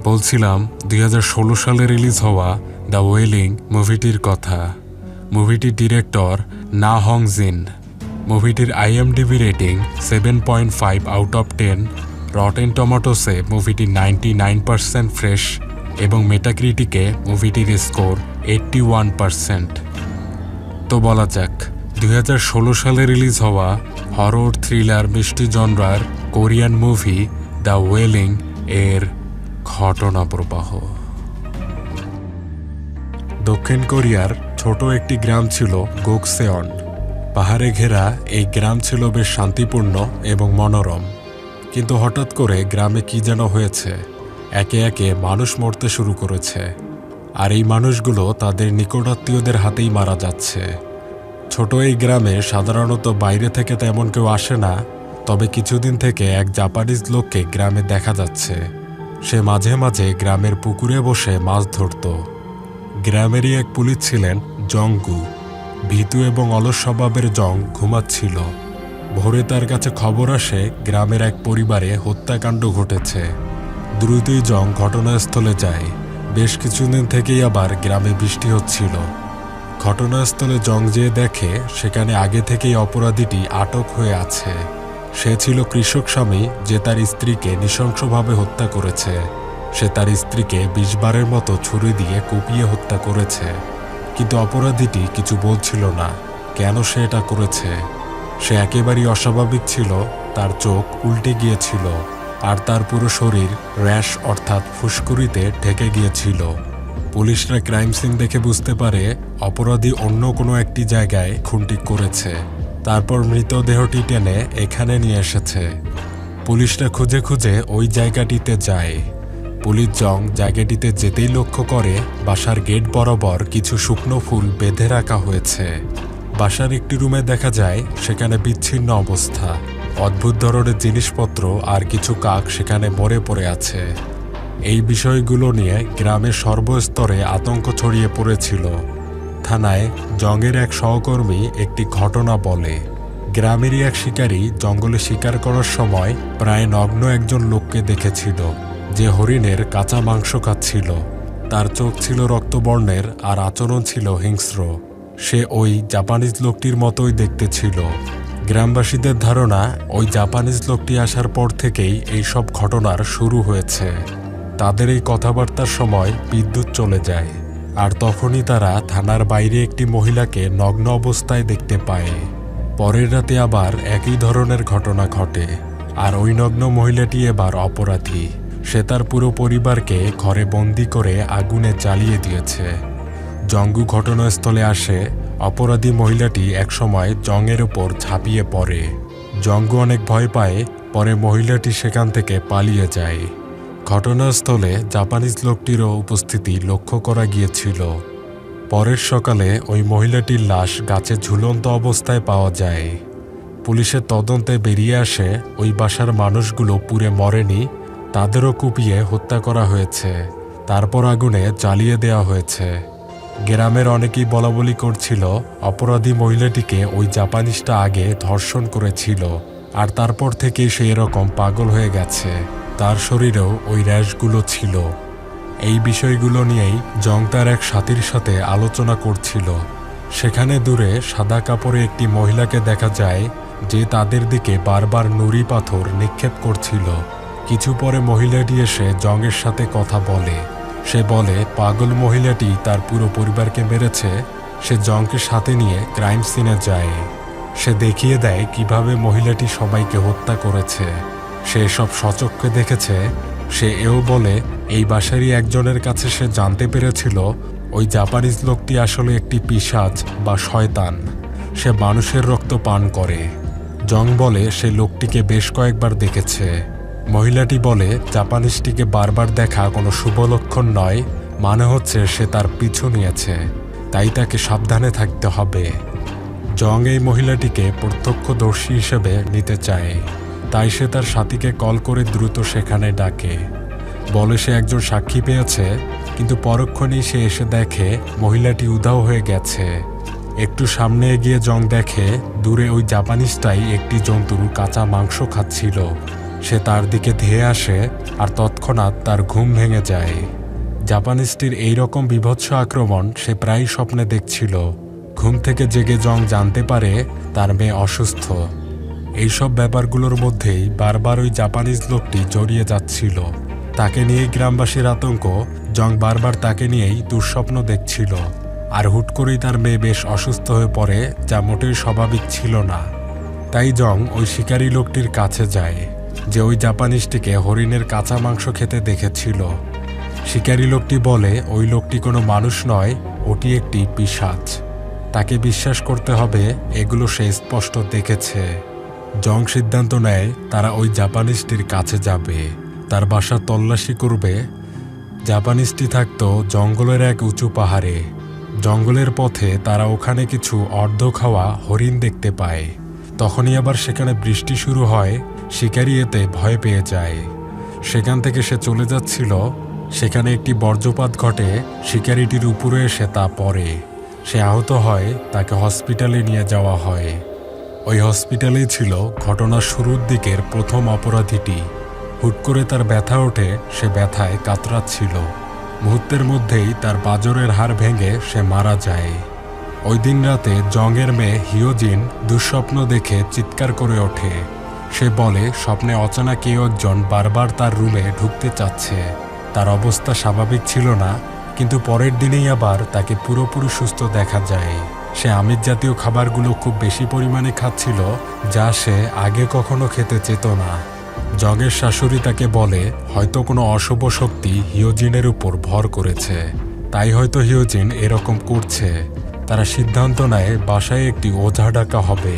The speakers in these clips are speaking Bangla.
বলছিলাম 2016 সালে রিলিজ হওয়া দ্য ওয়েলিং মুভিটির কথা। মুভিটির ডিরেক্টর না হং জিন। মুভিটির IMDb rating 7.5 out of 10। Rotten টমেটোসে মুভিটি 99% ফ্রেশ এবং মেটাক্রিটিকে মুভিটির স্কোর 81%। তো বলা যাক 2016 সালে রিলিজ হওয়া হরর থ্রিলার মিষ্টি জনরার কোরিয়ান মুভি দ্য ওয়েলিং এর ঘটনা প্রবাহ। দক্ষিণ কোরিয়ার ছোট একটি গ্রাম ছিল গোকসেওন। পাহাড়ে ঘেরা এই গ্রাম ছিল বেশ শান্তিপূর্ণ এবং মনোরম, কিন্তু হঠাৎ করে গ্রামে কি যেন হয়েছে। একে একে মানুষ মরতে শুরু করেছে, আর এই মানুষগুলো তাদের নিকটাত্মীয়দের হাতেই মারা যাচ্ছে। ছোট এই গ্রামে সাধারণত বাইরে থেকে তেমন কেউ আসে না, তবে কিছুদিন থেকে এক জাপানিজ লোককে গ্রামে দেখা যাচ্ছে। সে মাঝে মাঝে গ্রামের পুকুরে বসে মাছ ধরত। গ্রামেরই এক পুলিশ ছিলেন জংগু। ভীতু এবং অলস স্বভাবের জং ঘুমাচ্ছিল। ভোরে তার কাছে খবর আসে গ্রামের এক পরিবারে হত্যাকাণ্ড ঘটেছে। দ্রুতই জং ঘটনাস্থলে যায়। বেশ কিছুদিন থেকেই আবার গ্রামে বৃষ্টি হচ্ছিল। ঘটনাস্থলে জং যেয়ে দেখে সেখানে আগে থেকেই অপরাধীটি আটক হয়ে আছে। সে ছিল কৃষক স্বামী যে তার স্ত্রীকে নৃশংসভাবে হত্যা করেছে। সে তার স্ত্রীকে 20 বারের মতো ছুরি দিয়ে কুপিয়ে হত্যা করেছে, কিন্তু অপরাধীটি কিছু বলছিল না কেন সে এটা করেছে। সে একেবারেই অস্বাভাবিক ছিল। তার চোখ উল্টে গিয়েছিল আর তার পুরো শরীর র্যাশ অর্থাৎ ফুসকুড়িতে ঢেকে গিয়েছিল। পুলিশরা ক্রাইম সিন দেখে বুঝতে পারে অপরাধী অন্য কোনো একটি জায়গায় খুনটি করেছে। তারপর মৃতদেহটি টেনে এখানে নিয়ে এসেছে। পুলিশরা খুঁজে খুঁজে ওই জায়গাটিতে যায়। পুলিশ জং জায়গাটিতে যেতেই লক্ষ্য করে বাসার গেট বরাবর কিছু শুকনো ফুল বেঁধে রাখা হয়েছে। বাসার একটি রুমে দেখা যায় সেখানে বিচ্ছিন্ন অবস্থা। অদ্ভুত ধরনের জিনিসপত্র আর কিছু কাক সেখানে মরে পড়ে আছে। এই বিষয়গুলো নিয়ে গ্রামের সর্বস্তরে আতঙ্ক ছড়িয়ে পড়েছিল। থানায় জংয়ের এক সহকর্মী একটি ঘটনা বলে, গ্রামেরই এক শিকারী জঙ্গলে শিকার করার সময় প্রায় নগ্ন একজন লোককে দেখেছিল, যে হরিণের কাঁচা মাংস খাচ্ছিল। তার চোখ ছিল রক্তবর্ণের আর আচরণ ছিল হিংস্র। সে ওই জাপানিজ লোকটির মতোই দেখতে ছিল। গ্রামবাসীদের ধারণা ওই জাপানিজ লোকটি আসার পর থেকেই এই সব ঘটনার শুরু হয়েছে। তাদের এই কথাবার্তার সময় বিদ্যুৎ চলে যায়, আর তখনই তারা থানার বাইরে একটি মহিলাকে নগ্ন অবস্থায় দেখতে পায়। পরের রাতে আবার একই ধরনের ঘটনা ঘটে, আর ওই নগ্ন মহিলাটি এবার অপরাধী। সে তার পুরো পরিবারকে ঘরে বন্দি করে আগুনে জ্বালিয়ে দিয়েছে। জঙ্গু ঘটনাস্থলে আসে। অপরাধী মহিলাটি একসময় জংয়ের ওপর ঝাঁপিয়ে পড়ে। জঙ্গু অনেক ভয় পায়। পরে মহিলাটি সেখান থেকে পালিয়ে যায়। ঘটনাস্থলে জাপানিজ লোকটিরও উপস্থিতি লক্ষ্য করা গিয়েছিল। পরের সকালে ওই মহিলাটির লাশ গাছে ঝুলন্ত অবস্থায় পাওয়া যায়। পুলিশের তদন্তে বেরিয়ে আসে ওই বাসার মানুষগুলো পুড়ে মরেনি, তাদেরও কুপিয়ে হত্যা করা হয়েছে। তারপর আগুনে জ্বালিয়ে দেওয়া হয়েছে। গ্রামের অনেকেই বলাবলি করছিল অপরাধী মহিলাটিকে ওই জাপানিজটা আগে ধর্ষণ করেছিল, আর তারপর থেকেই সে এরকম পাগল হয়ে গেছে। তার শরীরেও ওই র্যাশগুলো ছিল। এই বিষয়গুলো নিয়েই জং তার এক সাথীর সাথে আলোচনা করছিল। সেখানে দূরে সাদা কাপড়ে একটি মহিলাকে দেখা যায়, যে তাদের দিকে বারবার নুড়ি পাথর নিক্ষেপ করছিল। কিছু পরে মহিলাটি এসে জংয়ের সাথে কথা বলে। সে বলে পাগল মহিলাটি তার পুরো পরিবারকে মেরেছে। সে জংকে সাথে নিয়ে ক্রাইম সিনে যায়। সে দেখিয়ে দেয় কিভাবে মহিলাটি সবাইকে হত্যা করেছে। সে সব সচক্ষে দেখেছে। সে এও বলে এই বাসারই একজনের কাছে সে জানতে পেরেছিল ওই জাপানিজ লোকটি আসলে একটি পিশাচ বা শয়তান। সে মানুষের রক্ত পান করে। জং বলে সে লোকটিকে বেশ কয়েকবার দেখেছে। মহিলাটি বলে জাপানিজটিকে বারবার দেখা কোনো শুভ লক্ষণ নয়, মানে হচ্ছে সে তার পিছু নিয়েছে, তাই তাকে সাবধানে থাকতে হবে। জং এই মহিলাটিকে প্রত্যক্ষদর্শী হিসেবে নিতে চায়, তাই সে তার সাথীকে কল করে দ্রুত সেখানে ডাকে। বলে সে একজন সাক্ষী পেয়েছে, কিন্তু পরক্ষণেই সে এসে দেখে মহিলাটি উধাও হয়ে গেছে। একটু সামনে এগিয়ে জং দেখে দূরে ওই জাপানিজটাই একটি জন্তুর কাঁচা মাংস খাচ্ছিল। সে তার দিকে ধেয়ে আসে আর তৎক্ষণাৎ তার ঘুম ভেঙে যায়। জাপানিজটির এইরকম বীভৎস আক্রমণ সে প্রায়ই স্বপ্নে দেখছিল। ঘুম থেকে জেগে জং জানতে পারে তার মেয়ে অসুস্থ। এইসব ব্যাপারগুলোর মধ্যেই বারবার ওই জাপানিজ লোকটি জড়িয়ে যাচ্ছিল। তাকে নিয়েই গ্রামবাসীর আতঙ্ক। জং বারবার তাকে নিয়েই দুঃস্বপ্ন দেখছিল। আর হুট করেই তার মেয়ে বেশ অসুস্থ হয়ে পড়ে, যা মোটেই স্বাভাবিক ছিল না। তাই জং ওই শিকারী লোকটির কাছে যায়, যে ওই জাপানিজটিকে হরিণের কাঁচা মাংস খেতে দেখেছিল। শিকারী লোকটি বলে ওই লোকটি কোনো মানুষ নয়, ওটি একটি পিশাচ। তাকে বিশ্বাস করতে হবে, এগুলো সে স্পষ্ট দেখেছে। জং সিদ্ধান্ত নেয় তারা ওই জাপানিজটির কাছে যাবে, তার বাসা তল্লাশি করবে। জাপানিজটি থাকতো জঙ্গলের এক উঁচু পাহাড়ে। জঙ্গলের পথে তারা ওখানে কিছু অর্ধ খাওয়া হরিণ দেখতে পায়। তখনই আবার সেখানে বৃষ্টি শুরু হয়। শিকারী এতে ভয় পেয়ে যায়। সেখান থেকে সে চলে যাচ্ছিল, সেখানে একটি বজ্রপাত ঘটে। শিকারীটির উপরে এসে তা পড়ে। সে আহত হয়, তাকে হসপিটালে নিয়ে যাওয়া হয়। ওই হসপিটালেই ছিল ঘটনার শুরুর দিকের প্রথম অপরাধীটি। হুট করে তার ব্যথা ওঠে, সে ব্যথায় কাতরাচ্ছিল। মুহূর্তের মধ্যেই তার পাঁজরের হাড় ভেঙে সে মারা যায়। ওই দিন রাতে জংয়ের মেয়ে হিয়োজিন দুঃস্বপ্ন দেখে চিৎকার করে ওঠে। সে বলে স্বপ্নে অচেনা কেউ একজন বারবার তার রুমে ঢুকতে চাচ্ছে। তার অবস্থা স্বাভাবিক ছিল না, কিন্তু পরের দিনেই আবার তাকে পুরোপুরি সুস্থ দেখা যায়। সে আমিষ জাতীয় খাবারগুলো খুব বেশি পরিমাণে খাচ্ছিল, যা সে আগে কখনো খেতে চেত না। জংয়ের শাশুড়ি তাকে বলে হয়তো কোনো অশুভ শক্তি হিয়োজিনের উপর ভর করেছে, তাই হয়তো হিয়োজিন এরকম করছে। তারা সিদ্ধান্ত নেয় বাসায় একটি ওঝা ডাকা হবে।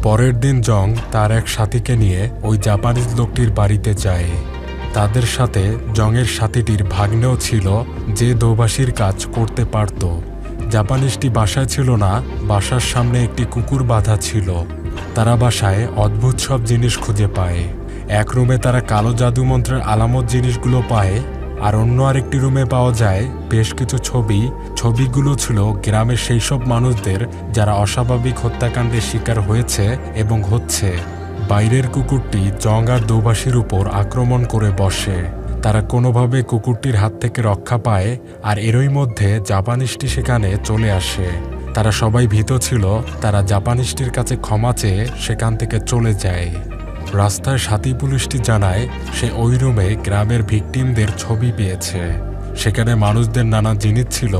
পরের দিন জং তার এক সাথীকে নিয়ে ওই জাপানিজ লোকটির বাড়িতে যায়। তাদের সাথে জংয়ের সাথীটির ভাগ্নেও ছিল, যে দোভাষীর কাজ করতে পারত। জাপানিজটি বাসায় ছিল না, বাসার সামনে একটি কুকুর বাঁধা ছিল। তারা বাসায় অদ্ভুত সব জিনিস খুঁজে পায়। এক রুমে তারা কালো জাদুমন্ত্রের আলামত জিনিসগুলো পায়, আর অন্য আরেকটি রুমে পাওয়া যায় বেশ কিছু ছবি। ছবিগুলো ছিল গ্রামের সেই সব মানুষদের যারা অস্বাভাবিক হত্যাকাণ্ডের শিকার হয়েছে এবং হচ্ছে। বাইরের কুকুরটি জং আর দোভাষীর উপর আক্রমণ করে বসে। তারা কোনোভাবে কুকুরটির হাত থেকে রক্ষা পায়, আর এরই মধ্যে জাপানিজটি সেখানে চলে আসে। তারা সবাই ভীত ছিল। তারা জাপানিজটির কাছে ক্ষমা চেয়ে সেখান থেকে চলে যায়। রাস্তায় সাথী পুলিশটি জানায় সে ওই রুমে গ্রামের ভিকটিমদের ছবি পেয়েছে। সেখানে মানুষদের নানা জিনিস ছিল।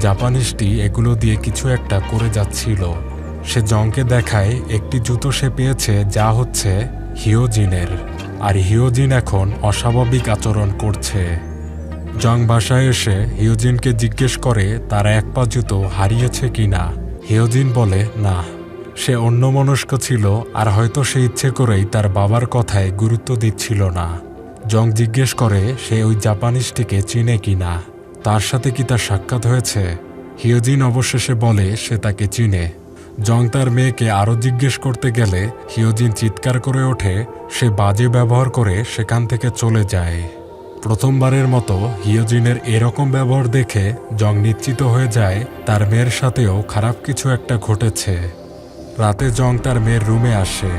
জাপানিজটি এগুলো দিয়ে কিছু একটা করে যাচ্ছিল। সে জংকে দেখায় একটি জুতো সে পেয়েছে, যা হচ্ছে হিয়োজিনের। আর হিয়োজিন এখন অস্বাভাবিক আচরণ করছে। জং বাসায় এসে হিয়োজিনকে জিজ্ঞেস করে তার এক পা জুতো হারিয়েছে কিনা। হিয়োজিন বলে না, সে অন্যমনস্ক ছিল, আর হয়তো সে ইচ্ছে করেই তার বাবার কথায় গুরুত্ব দিচ্ছিল না। জং জিজ্ঞেস করে সে ওই জাপানিজটিকে চিনে কিনা, তার সাথে কি তার সাক্ষাৎ হয়েছে। হিয়োজিন অবশেষে বলে সে তাকে চিনে। জং তার মেয়েকে আরও জিজ্ঞেস করতে গেলে হিয়োজিন চিৎকার করে ওঠে। সে বাজে ব্যবহার করে সেখান থেকে চলে যায়। প্রথমবারের মতো হিয়োজিনের এরকম ব্যবহার দেখে জং নিশ্চিত হয়ে যায় তার মেয়ের সাথেও খারাপ কিছু একটা ঘটেছে। রাতে জং তার মেয়ের রুমে আসে।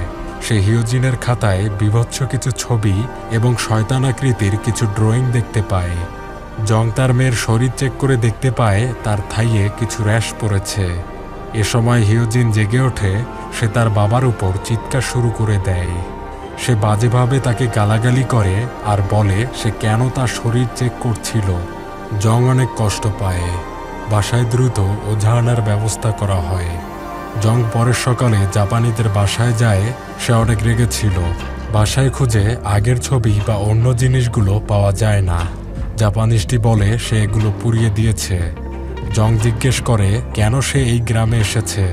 সে হিয়োজিনের খাতায় বীভৎস কিছু ছবি এবং শয়তানাকৃতির কিছু ড্রয়িং দেখতে পায়। জং তার মেয়ের শরীর চেক করে দেখতে পায় তার থাইয়ে কিছু র্যাশ পড়েছে। এ সময় হিয়োজিন জেগে ওঠে। সে তার বাবার উপর চিৎকার শুরু করে দেয়। সে বাজেভাবে তাকে গালাগালি করে আর বলে সে কেন তার শরীর চেক করছিল। জং অনেক কষ্ট পায়। বাসায় দ্রুত ওঝা আনার ব্যবস্থা করা হয়। জং পরের সকালে জাপানিদের বাসায় যায়। সে অনেক রেগেছিল। বাসায় খুঁজে আগের ছবি বা অন্য জিনিসগুলো পাওয়া যায় না। জাপানিজটি বলে সে এগুলো পুড়িয়ে দিয়েছে। জং জিজ্ঞেস করে কেন সে এই গ্রামে এসেছে।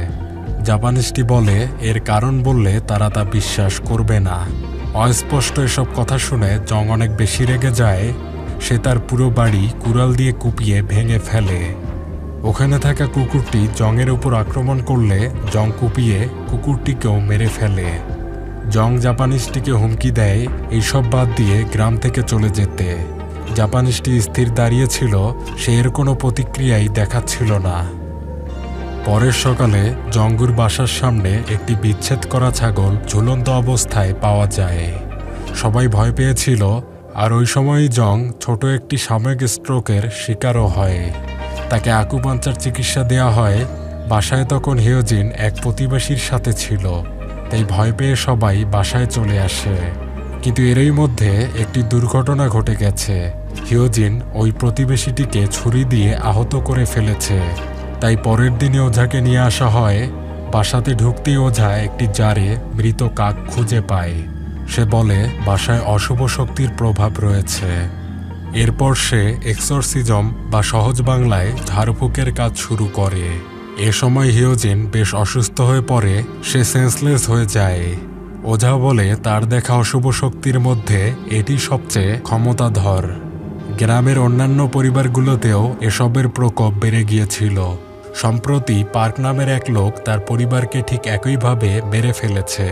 জাপানিজটি বলে এর কারণ বললে তারা তা বিশ্বাস করবে না। অস্পষ্ট এসব কথা শুনে জং অনেক বেশি রেগে যায়। সে তার পুরো বাড়ি কুড়াল দিয়ে কুপিয়ে ভেঙে ফেলে। ওখানে থাকা কুকুরটি জংয়ের উপর আক্রমণ করলে জং কুপিয়ে কুকুরটিকেও মেরে ফেলে। জং জাপানিজটিকে হুমকি দেয় এইসব বাদ দিয়ে গ্রাম থেকে চলে যেতে। জাপানিজটি স্থির দাঁড়িয়েছিল। সে এর কোনো প্রতিক্রিয়াই দেখাচ্ছিল না। পরের সকালে জঙ্গুর বাসার সামনে একটি বিচ্ছেদ করা ছাগল ঝুলন্ত অবস্থায় পাওয়া যায়। সবাই ভয় পেয়েছিল, আর ওই সময়ই জং ছোট একটি সাময়িক স্ট্রোকের শিকারও হয়। তাকে আকুপাঞ্চার চিকিৎসা দেওয়া হয়। বাসায় তখন হিয়োজিন এক প্রতিবেশীর সাথে ছিল, তাই ভয় পেয়ে সবাই বাসায় চলে আসে। কিন্তু এরই মধ্যে একটি দুর্ঘটনা ঘটে গেছে। হিয়োজিন ওই প্রতিবেশীটিকে ছুরি দিয়ে আহত করে ফেলেছে। তাই পরের দিনে ওঝাকে নিয়ে আসা হয়। বাসাতে ঢুকতেই ওঝা একটি জারে মৃত কাক খুঁজে পায়। সে বলে বাসায় অশুভ শক্তির প্রভাব রয়েছে। এরপর সে এক্সরসিজম বা সহজ বাংলায় ঝাড়ফুঁকের কাজ শুরু করে। এ সময় হিয়োজিন বেশ অসুস্থ হয়ে পড়ে, সে সেন্সলেস হয়ে যায়। ওঝা বলে তার দেখা অশুভ শক্তির মধ্যে এটি সবচেয়ে ক্ষমতাধর। গ্রামের অন্যান্য পরিবারগুলোতেও এসবের প্রকোপ বেড়ে গিয়েছিল। সম্প্রতি পার্ক নামের এক লোক তার পরিবারকে ঠিক একইভাবে মেরে ফেলেছে,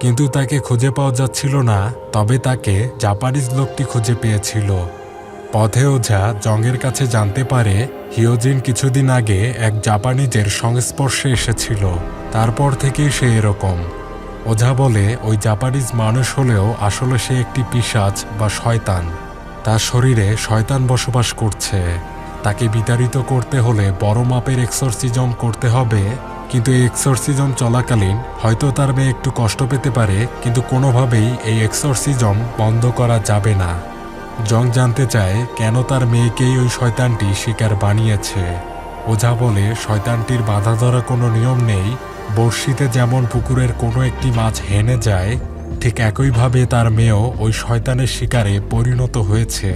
কিন্তু তাকে খুঁজে পাওয়া যাচ্ছিল না। তবে তাকে জাপানিজ লোকটি খুঁজে পেয়েছিল। পথে ওঝা জংয়ের কাছে জানতে পারে হিয়োজিন কিছুদিন আগে এক জাপানিজের সংস্পর্শে এসেছিল। তারপর থেকেই সে এরকম। ওঝা বলে ওই জাপানিজ মানুষ হলেও আসলে সে একটি পিশাচ বা শয়তান। তার শরীরে শয়তান বসবাস করছে। তাকে বিতাড়িত করতে হলে বড় মাপের এক্সরসিজম করতে হবে। কিন্তু এই এক্সরসিজম চলাকালীন হয়তো তার মেয়ে একটু কষ্ট পেতে পারে, কিন্তু কোনোভাবেই এই এক্সরসিজম বন্ধ করা যাবে না। জং জানতে চায় কেন তার মেয়েকেই ওই শয়তানটি শিকার বানিয়েছে। ওঝা বলে শয়তানটির বাধা ধরা কোনো নিয়ম নেই। বড়শিতে যেমন পুকুরের কোনো একটি মাছ হেনে যায়, ঠিক একইভাবে তার মেয়েও ওই শয়তানের শিকারে পরিণত হয়েছে।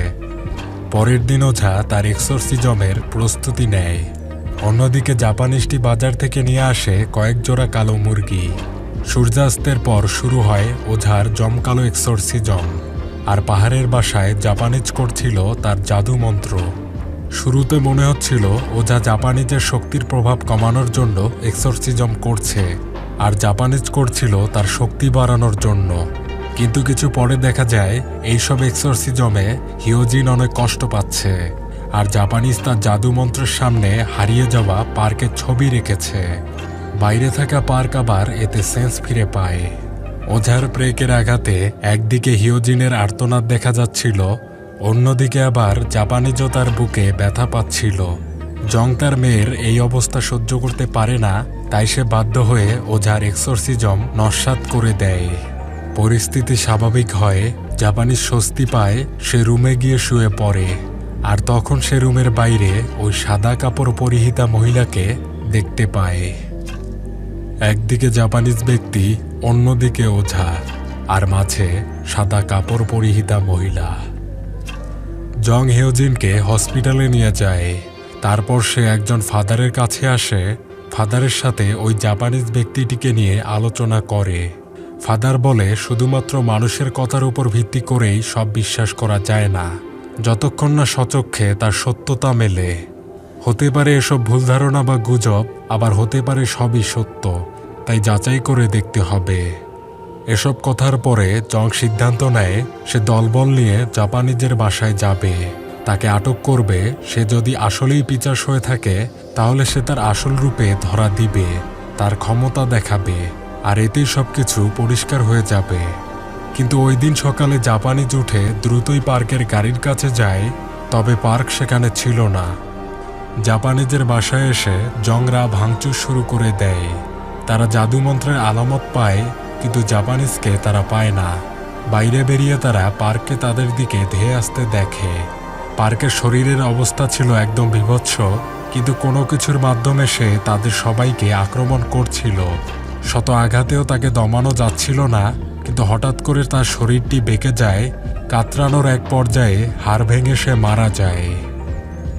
পরের দিন ওঝা তার এক্সরসিজমের প্রস্তুতি নেয়। অন্যদিকে জাপানিজটি বাজার থেকে নিয়ে আসে কয়েক জোড়া কালো মুরগি। সূর্যাস্তের পর শুরু হয় ওঝার জমকালো এক্সরসিজম। আর পাহাড়ের বাসায় জাপানিজ করছিল তার জাদু মন্ত্র। শুরুতে মনে হচ্ছিল ওঝা জাপানিজের শক্তির প্রভাব কমানোর জন্য এক্সরসিজম করছে, আর জাপানিজ করছিল তার শক্তি বাড়ানোর জন্য। কিন্তু কিছু পরে দেখা যায় এইসব এক্সরসিজমে হিয়োজিন অনেক কষ্ট পাচ্ছে, আর জাপানিজ তার জাদু মন্ত্রের সামনে হারিয়ে যাওয়া পার্কের ছবি রেখেছে। বাইরে থাকা পার্ক আবার এতে সেন্স ফিরে পায়। ওঝার ব্রেকের আঘাতে একদিকে হিয়োজিনের আর্তনাদ দেখা যাচ্ছিল, অন্যদিকে আবার জাপানিজও তার বুকে ব্যথা পাচ্ছিল। জং তার মেয়ের এই অবস্থা সহ্য করতে পারে না, তাই সে বাধ্য হয়ে ওঝার এক্সরসিজম নস্যাৎ করে দেয়। পরিস্থিতি স্বাভাবিক হয়, জাপানিজ স্বস্তি পায়, সে রুমে গিয়ে শুয়ে পড়ে। আর তখন সে রুমের বাইরে ওই সাদা কাপড় পরিহিতা মহিলাকে দেখতে পায়। একদিকে জাপানিজ ব্যক্তি, অন্যদিকে ওঝা, আর মাঝে সাদা কাপড় পরিহিতা মহিলা। জং হিয়োজিনকে হসপিটালে নিয়ে যায়। তারপর সে একজন ফাদারের কাছে আসে। ফাদারের সাথে ওই জাপানিজ ব্যক্তিটিকে নিয়ে আলোচনা করে। ফাদার বলে শুধুমাত্র মানুষের কথার উপর ভিত্তি করেই সব বিশ্বাস করা যায় না, যতক্ষণ না স্বচক্ষে তার সত্যতা মেলে। হতে পারে এসব ভুল ধারণা বা গুজব, আবার হতে পারে সবই সত্য, তাই যাচাই করে দেখতে হবে। এসব কথার পরে জং সিদ্ধান্ত নেয় সে দলবল নিয়ে জাপানিজের বাসায় যাবে, তাকে আটক করবে। সে যদি আসলেই পিশাচ হয়ে থাকে তাহলে সে তার আসল রূপে ধরা দিবে, তার ক্ষমতা দেখাবে, আর এতেই সবকিছু পরিষ্কার হয়ে যাবে। কিন্তু ওই দিন সকালে জাপানিজ উঠে দ্রুতই পার্কের গাড়ির কাছে যায়, তবে পার্ক সেখানে ছিল না। জাপানিজের বাসায় এসে জংরা ভাঙচুর শুরু করে দেয়। তারা জাদুমন্ত্রের আলামত পায়, কিন্তু জাপানিজকে তারা পায় না। বাইরে বেরিয়ে তারা পার্ককে তাদের দিকে ধেয়ে আসতে দেখে। পার্কের শরীরের অবস্থা ছিল একদম বীভৎস, কিন্তু কোনো কিছুর মাধ্যমে সে তাদের সবাইকে আক্রমণ করছিল। শত আঘাতেও তাকে দমানো যাচ্ছিল না, কিন্তু হঠাৎ করে তার শরীরটি বেঁকে যায়। কাতরানোর এক পর্যায়ে হাড় ভেঙে সে মারা যায়।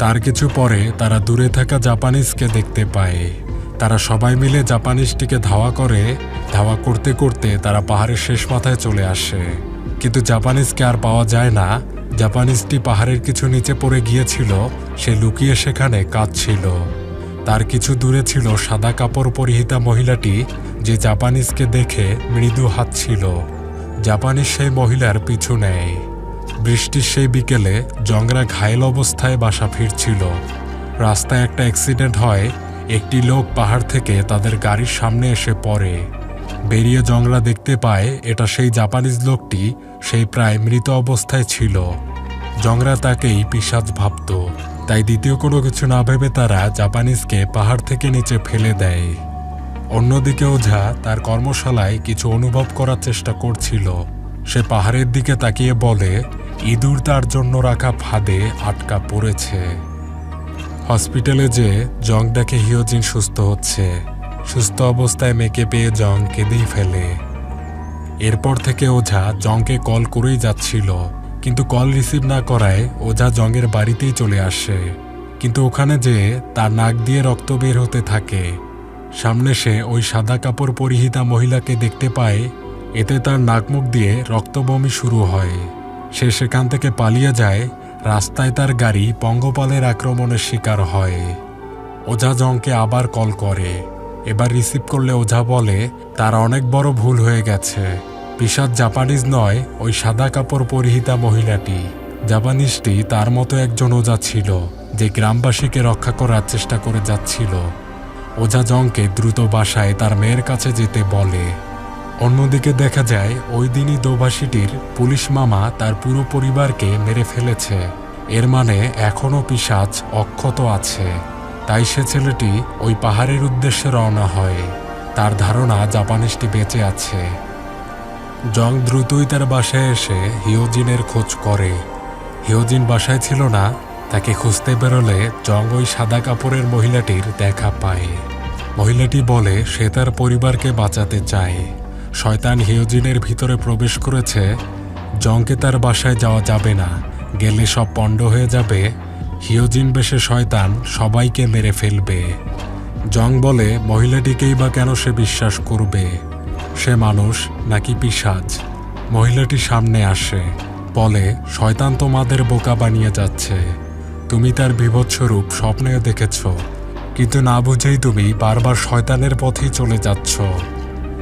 তার কিছু পরে তারা দূরে থাকা জাপানিজকে দেখতে পায়। তারা সবাই মিলে জাপানিজটিকে ধাওয়া করে। ধাওয়া করতে করতে তারা পাহাড়ের শেষ মাথায় চলে আসে, কিন্তু জাপানিজকে আর পাওয়া যায় না। জাপানিজটি পাহাড়ের কিছু নিচে পড়ে গিয়েছিল, সে লুকিয়ে সেখানে কাঁদছিল। তার কিছু দূরে ছিল সাদা কাপড় পরিহিতা মহিলাটি, যে জাপানিজকে দেখে মৃদু হাসছিল। জাপানিজ সেই মহিলার পিছু নেয়। বৃষ্টির সেই বিকেলে জংরা ঘায়েল অবস্থায় বাসা ফিরছিল। রাস্তায় একটা অ্যাক্সিডেন্ট হয়। একটি লোক পাহাড় থেকে তাদের গাড়ির সামনে এসে পড়ে। বেরিয়ে জংরা দেখতে পায় এটা সেই জাপানিজ লোকটি সেই প্রায় মৃত অবস্থায় ছিল। জংরা তাকেই পিশাচ ভাবত, তাই দ্বিতীয় কোনো কিছু না ভেবে তারা জাপানিজকে পাহাড় থেকে নিচে ফেলে দেয়। অন্যদিকে ওঝা তার কর্মশালায় কিছু অনুভব করার চেষ্টা করছিল। সে পাহাড়ের দিকে তাকিয়ে বলে, ইঁদুর তার জন্য রাখা ফাঁদে আটকা পড়েছে। হসপিটালে যে জং দেখে হিয়োজিন সুস্থ হচ্ছে। সুস্থ অবস্থায় মেয়েকে পেয়ে জং কেঁদেই ফেলে। এরপর থেকে ওঝা জংকে কল করেই যাচ্ছিল, কিন্তু কল রিসিভ না করায় ওঝা জংয়ের বাড়িতেই চলে আসে। কিন্তু ওখানে যেয়ে তার নাক দিয়ে রক্ত বের হতে থাকে। সামনে সে ওই সাদা কাপড় পরিহিতা মহিলাকে দেখতে পায়। এতে তার নাকমুখ দিয়ে রক্তবমি শুরু হয়। সে সেখান থেকে পালিয়ে যায়। রাস্তায় তার গাড়ি পঙ্গপালের আক্রমণের শিকার হয়। ওঝা জংকে আবার কল করে। এবার রিসিভ করলে ওঝা বলে তার অনেক বড় ভুল হয়ে গেছে। পিশাচ জাপানিজ নয়, ওই সাদা কাপড় পরিহিতা মহিলাটি। জাপানিজটি তার মতো একজন ওঝা ছিল, যে গ্রামবাসীকে রক্ষা করার চেষ্টা করে যাচ্ছিল। ওঝা জংকে দ্রুত বাসায় তার মেয়ের কাছে যেতে বলে। অন্যদিকে দেখা যায় ওই দিনই দোভাষীটির পুলিশ মামা তার পুরো পরিবারকে মেরে ফেলেছে। এর মানে এখনও পিশাচ অক্ষত আছে। তাই সে ছেলেটি ওই পাহাড়ের উদ্দেশ্যে রওনা হয়। তার ধারণা জাপানিজটি বেঁচে আছে। জং দ্রুতই তার বাসায় এসে হিয়োজিনের খোঁজ করে। হিয়োজিন বাসায় ছিল না। তাকে খুঁজতে বেরোলে জং ওই সাদা কাপড়ের মহিলাটির দেখা পায়। মহিলাটি বলে সে তার পরিবারকে বাঁচাতে চায়। শয়তান হিয়োজিনের ভিতরে প্রবেশ করেছে। জংকে তার বাসায় যাওয়া যাবে না, গেলে সব পণ্ড হয়ে যাবে। হিয়োজিন বেশে শয়তান সবাইকে মেরে ফেলবে। জং বলে মহিলাটিকেই বা কেন সে বিশ্বাস করবে? সে মানুষ নাকি পিশাচ? মহিলাটি সামনে আসে, বলে শয়তান তোমাদের বোকা বানিয়ে যাচ্ছে। তুমি তার বীভৎস রূপ স্বপ্নে দেখেছ, কিন্তু না বুঝেই তুমি বারবার শয়তানের পথেই চলে যাচ্ছ।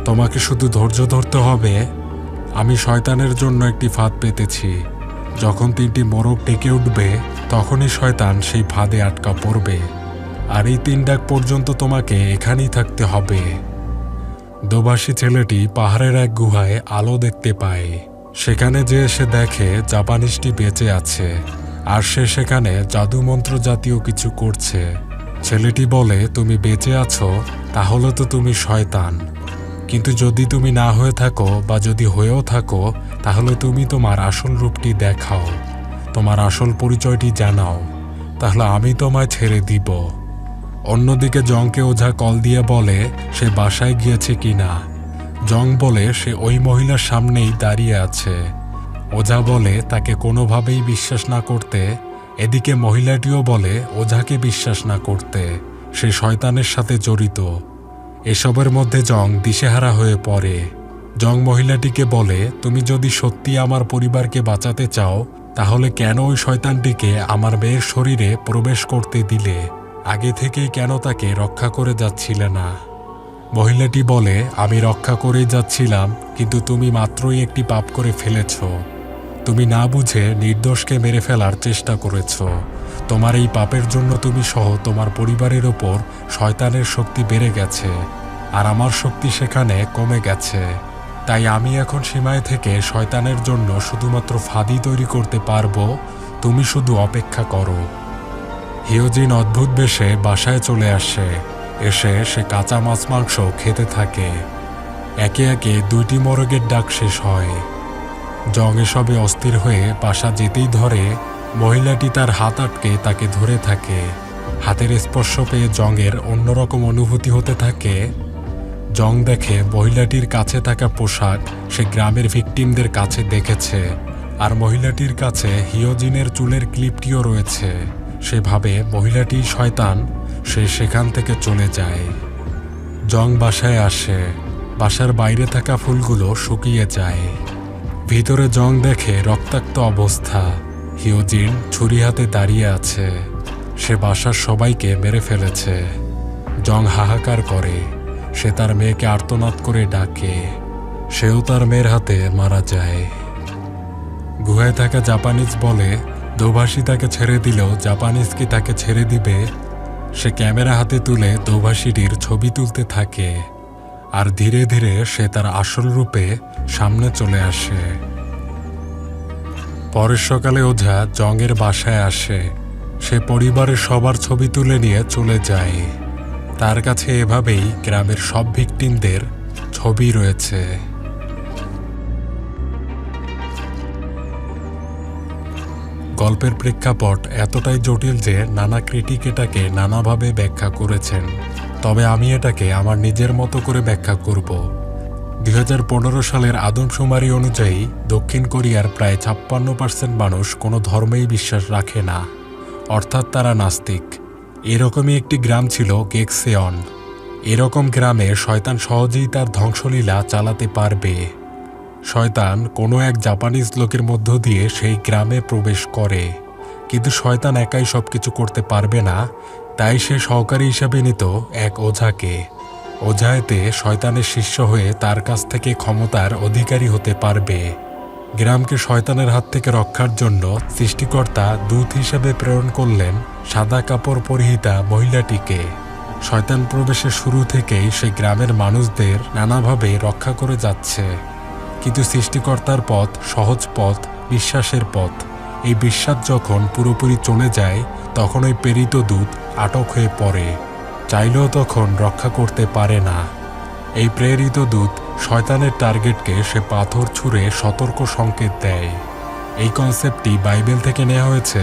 তোমাকে শুধু ধৈর্য ধরতে হবে। আমি শয়তানের জন্য একটি ফাঁদ পেতেছি। যখন 3টি মোরগ ডেকে উঠবে, তখনই শয়তান সেই ফাঁদে আটকা পড়বে। আর এই 3 ডাক পর্যন্ত তোমাকে এখানেই থাকতে হবে। দোভাষী ছেলেটি পাহাড়ের এক গুহায় আলো দেখতে পায়। সেখানে যেয়ে সে দেখে জাপানিজটি বেঁচে আছে, আর সে সেখানে জাদুমন্ত্র জাতীয় কিছু করছে। ছেলেটি বলে, তুমি বেঁচে আছো, তাহলে তো তুমি শয়তান। কিন্তু যদি তুমি না হয়ে থাকো, বা যদি হয়েও থাকো, তাহলে তুমি তোমার আসল রূপটি দেখাও, তোমার আসল পরিচয়টি জানাও, তাহলে আমি তোমায় ছেড়ে দিব। অন্যদিকে জংকে ওঝা কল দিয়ে বলে সে বাসায় গিয়েছে কিনা। জং বলে সে ওই মহিলার সামনেই দাঁড়িয়ে আছে। ওঝা বলে তাকে কোনোভাবেই বিশ্বাস না করতে। এদিকে মহিলাটিও বলে ওঝাকে বিশ্বাস না করতে, সে শয়তানের সাথে জড়িত। এসবের মধ্যে জং দিশেহারা হয়ে পড়ে। জং মহিলাটিকে বলে, তুমি যদি সত্যি আমার পরিবারকে বাঁচাতে চাও, তাহলে কেন ওই শয়তানটিকে আমার মেয়ের শরীরে প্রবেশ করতে দিলে? আগে থেকেই কেন তাকে রক্ষা করে যাচ্ছিলে না? মহিলাটি বলে, আমি রক্ষা করেই যাচ্ছিলাম, কিন্তু তুমি মাত্রই একটি পাপ করে ফেলেছ। তুমি না বুঝে নির্দোষকে মেরে ফেলার চেষ্টা করেছ। তোমার এই পাপের জন্য তুমি সহ তোমার পরিবারের ওপর শয়তানের শক্তি বেড়ে গেছে, আর আমার শক্তি সেখানে কমে গেছে। তাই আমি এখন সীমায় থেকে শয়তানের জন্য শুধুমাত্র ফাঁদি তৈরি করতে পারবো। তুমি শুধু অপেক্ষা করো। হিয়োজিন অদ্ভুত বেশে বাসায় চলে আসে। এসে সে কাঁচা মাছ মাংস খেতে থাকে। একে একে 2টি মোরগের ডাক শেষ হয়। জং এসবে অস্থির হয়ে বাসা যেতেই ধরে। মহিলাটি তার হাত আটকে তাকে ধরে থাকে। হাতের স্পর্শ পেয়ে জংয়ের অন্যরকম অনুভূতি হতে থাকে। জং দেখে মহিলাটির কাছে থাকা পোশাক সে গ্রামের ভিকটিমদের কাছে দেখেছে, আর মহিলাটির কাছে হিয়োজিনের চুলের ক্লিপটিও রয়েছে। সে ভাবে মহিলাটি শয়তান। সে সেখান থেকে চলে যায়। জং বাসায় আসে। বাসার বাইরে থাকা ফুলগুলো শুকিয়ে যায়। ভিতরে জং দেখে রক্তাক্ত অবস্থা। হিয়োজিন ছুরি হাতে দাঁড়িয়ে আছে। সে বাসার সবাইকে মেরে ফেলেছে। জং হাহাকার করে। সে তার মেয়েকে আর্তনাদ করে ডাকে। সেও তার মেয়ের হাতে মারা যায়। গুহায় থাকা জাপানিজ বলে, দোভাষী তাকে ছেড়ে দিলেও জাপানিজ কি তাকে ছেড়ে দিবে? সে ক্যামেরা হাতে তুলে দোভাষীটির ছবি তুলতে থাকে। আর ধীরে ধীরে সে তার আসল রূপে সামনে চলে আসে। পরের সকালে ওঝা জংয়ের বাসায় আসে। সে পরিবারের সবার ছবি তুলে নিয়ে চলে যায়। তার কাছে এভাবেই গ্রামের সব ভিকটিমদের ছবি রয়েছে। গল্পের প্রেক্ষাপট এতটাই জটিল যে নানা ক্রিটিক এটাকে নানাভাবে ব্যাখ্যা করেছেন, তবে আমি এটাকে আমার নিজের মতো করে ব্যাখ্যা করব। 2015 সালের আদমশুমারি অনুযায়ী দক্ষিণ কোরিয়ার প্রায় 56% মানুষ কোনো ধর্মেই বিশ্বাস রাখে না, অর্থাৎ তারা নাস্তিক। এরকমই একটি গ্রাম ছিল গেকসেয়ন। এরকম গ্রামে শয়তান সহজেই তার ধ্বংসলীলা চালাতে পারবে। শয়তান কোনো এক জাপানিজ লোকের মধ্য দিয়ে সেই গ্রামে প্রবেশ করে, কিন্তু শয়তান একাই সবকিছু করতে পারবে না, তাই সে সহকারী হিসাবে নিত এক ওঝাকে। ওঝা এতে শয়তানের শিষ্য হয়ে তার কাছ থেকে ক্ষমতার অধিকারী হতে পারবে। গ্রামকে শয়তানের হাত থেকে রক্ষার জন্য সৃষ্টিকর্তা দূত হিসেবে প্রেরণ করলেন সাদা কাপড় পরিহিতা মহিলাটিকে। শয়তান প্রবেশের শুরু থেকেই সে গ্রামের মানুষদের নানাভাবে রক্ষা করে যাচ্ছে। কিন্তু সৃষ্টিকর্তার পথ সহজ পথ, বিশ্বাসের পথ। এই বিশ্বাস যখন পুরোপুরি চলে যায় তখন ওই প্রেরিত দূত আটক হয়ে পড়ে, চাইলেও তখন রক্ষা করতে পারে না। এই প্রেরিত দূত শয়তানের টার্গেটকে সে পাথর ছুঁড়ে সতর্ক সংকেত দেয়। এই কনসেপ্টটি বাইবেল থেকে নেওয়া হয়েছে।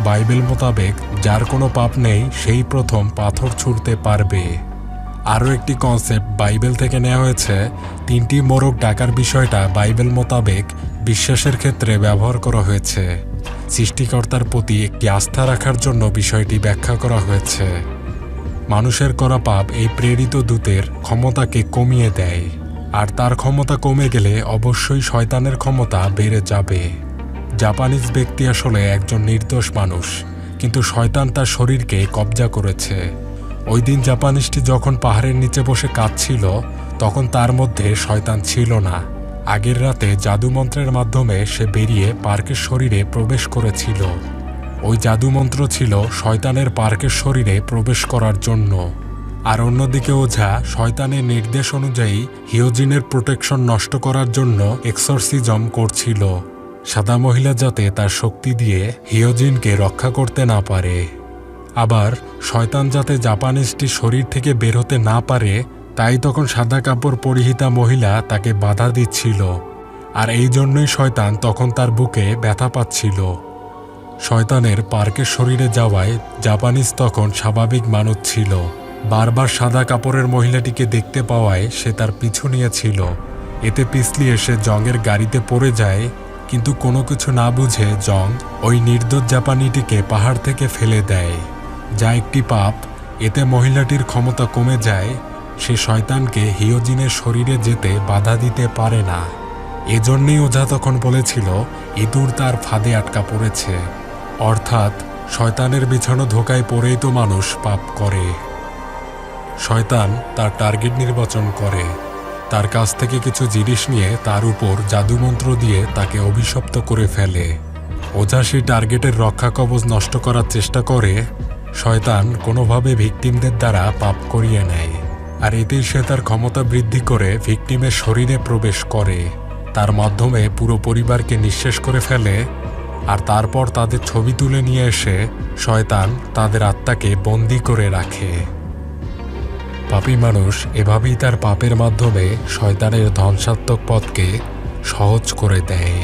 বাইবেল মোতাবেক যার কোনো পাপ নেই সেই প্রথম পাথর ছুঁড়তে পারবে। আরও একটি কনসেপ্ট বাইবেল থেকে নেওয়া হয়েছে। 3টি মোরগ ডাকার বিষয়টা বাইবেল মোতাবেক বিশ্বাসের ক্ষেত্রে ব্যবহার করা হয়েছে। সৃষ্টিকর্তার প্রতি একটি আস্থা রাখার জন্য বিষয়টি ব্যাখ্যা করা হয়েছে। মানুষের করা পাপ এই প্রেরিত দূতের ক্ষমতাকে কমিয়ে দেয়, আর তার ক্ষমতা কমে গেলে অবশ্যই শয়তানের ক্ষমতা বেড়ে যাবে। জাপানিজ ব্যক্তি আসলে একজন নির্দোষ মানুষ, কিন্তু শয়তান তার শরীরকে কবজা করেছে। ওই দিন জাপানিজটি যখন পাহাড়ের নিচে বসে কাঁদছিল তখন তার মধ্যে শয়তান ছিল না। আগের রাতে জাদুমন্ত্রের মাধ্যমে সে বেরিয়ে পার্কের শরীরে প্রবেশ করেছিল। ওই জাদুমন্ত্র ছিল শয়তানের পার্কের শরীরে প্রবেশ করার জন্য। আর অন্যদিকে ওঝা শয়তানের নির্দেশ অনুযায়ী হিয়োজিনের প্রোটেকশন নষ্ট করার জন্য এক্সরসিজম করছিল, সাদা মহিলা যাতে তার শক্তি দিয়ে হিয়োজিনকে রক্ষা করতে না পারে। আবার শয়তান যাতে জাপানিজটির শরীর থেকে বের হতে না পারে তাই তখন সাদা কাপড় পরিহিতা মহিলা তাকে বাধা দিচ্ছিল, আর এই জন্যই শয়তান তখন তার বুকে ব্যথা পাচ্ছিল। শয়তানের পার্কের শরীরে যাওয়ায় জাপানিজ তখন স্বাভাবিক মানুষ ছিল। বারবার সাদা কাপড়ের মহিলাটিকে দেখতে পাওয়ায় সে তার পিছু নিয়েছিল। এতে পিছলিয়ে সে জংয়ের গাড়িতে পড়ে যায়, কিন্তু কোনো কিছু না বুঝে জং ওই নির্দোষ জাপানিটিকে পাহাড় থেকে ফেলে দেয়, যা একটি পাপ। এতে মহিলাটির ক্ষমতা কমে যায়। সে শয়তানকে হিয়োজিনের শরীরে যেতে বাধা দিতে পারে না। এজন্যই ওঝা তখন বলেছিল ইঁদুর তার ফাঁদে আটকা পড়েছে, অর্থাৎ শয়তানের বিছানো ধোকায় পড়েই তো মানুষ পাপ করে। শয়তান তার টার্গেট নির্বাচন করে, তার কাছ থেকে কিছু জিনিস নিয়ে তার উপর জাদুমন্ত্র দিয়ে তাকে অভিশপ্ত করে ফেলে। ওঝা সেই টার্গেটের রক্ষা কবচ নষ্ট করার চেষ্টা করে। শয়তান কোনোভাবে ভিকটিমদের দ্বারা পাপ করিয়ে নেয়, আর এতেই সে তার ক্ষমতা বৃদ্ধি করে ভিকটিমের শরীরে প্রবেশ করে, তার মাধ্যমে পুরো পরিবারকে নিঃশেষ করে ফেলে। আর তারপর তাদের ছবি তুলে নিয়ে এসে শয়তান তাদের আত্মাকে বন্দী করে রাখে। পাপী মানুষ এভাবেই তার পাপের মাধ্যমে শয়তানের ধ্বংসাত্মক পথকে সহজ করে দেয়।